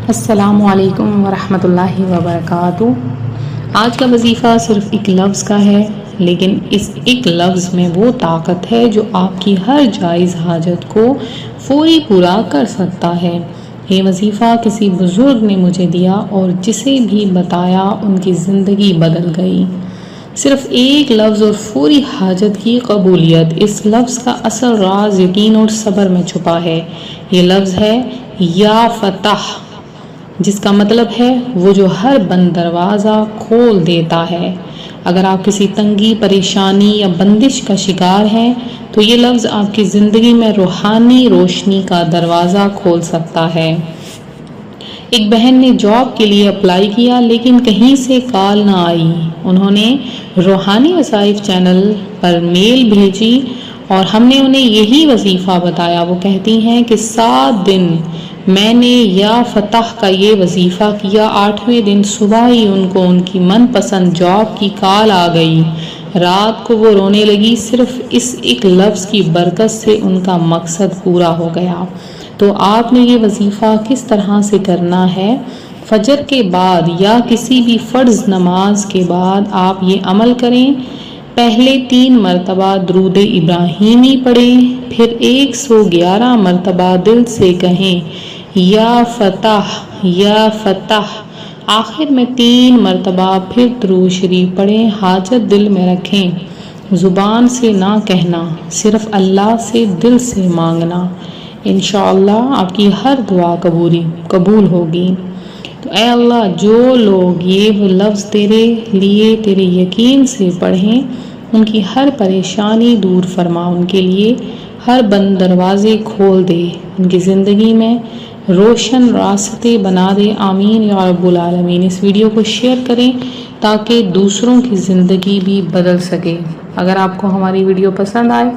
السلام علیکم ورحمۃ اللہ وبرکاتہ۔ آج کا وظیفہ صرف ایک لفظ کا ہے، لیکن اس ایک لفظ میں وہ طاقت ہے جو آپ کی ہر جائز حاجت کو فوری پورا کر سکتا ہے۔ یہ وظیفہ کسی بزرگ نے مجھے دیا اور جسے بھی بتایا ان کی زندگی بدل گئی۔ صرف ایک لفظ اور فوری حاجت کی قبولیت۔ اس لفظ کا اصل راز یقین اور صبر میں چھپا ہے۔ یہ لفظ ہے یا فتح، جس کا مطلب ہے وہ جو ہر بند دروازہ کھول دیتا ہے۔ اگر آپ کسی تنگی، پریشانی یا بندش کا شکار ہیں تو یہ لفظ آپ کی زندگی میں روحانی روشنی کا دروازہ کھول سکتا ہے۔ ایک بہن نے جاب کے لیے اپلائی کیا لیکن کہیں سے کال نہ آئی۔ انہوں نے روحانی وظائف چینل پر میل بھیجی اور ہم نے انہیں یہی وظیفہ بتایا۔ وہ کہتی ہیں کہ 7 دن میں نے یا فتح کا یہ وظیفہ کیا۔ 8ویں دن صبح ہی ان کو ان کی من پسند جاب کی کال آ گئی۔ رات کو وہ رونے لگی۔ صرف اس ایک لفظ کی برکت سے ان کا مقصد پورا ہو گیا۔ تو آپ نے یہ وظیفہ کس طرح سے کرنا ہے؟ فجر کے بعد یا کسی بھی فرض نماز کے بعد آپ یہ عمل کریں۔ پہلے 3 مرتبہ درود ابراہیمی پڑھیں، پھر 111 مرتبہ دل سے کہیں یا فتح یا فتح۔ آخر میں 3 مرتبہ پھر درود شریف پڑھیں۔ حاجت دل میں رکھیں، زبان سے نہ کہنا، صرف اللہ سے دل سے مانگنا۔ انشاءاللہ آپ کی ہر دعا قبول ہوگی۔ تو اے اللہ، جو لوگ یہ لفظ تیرے لیے تیرے یقین سے پڑھیں ان کی ہر پریشانی دور فرما، ان کے لیے ہر بند دروازے کھول دے، ان کی زندگی میں روشن راستے بنا دے۔ آمین یا رب العالمین۔ اس ویڈیو کو شیئر کریں تاکہ دوسروں کی زندگی بھی بدل سکے۔ اگر آپ کو ہماری ویڈیو پسند آئے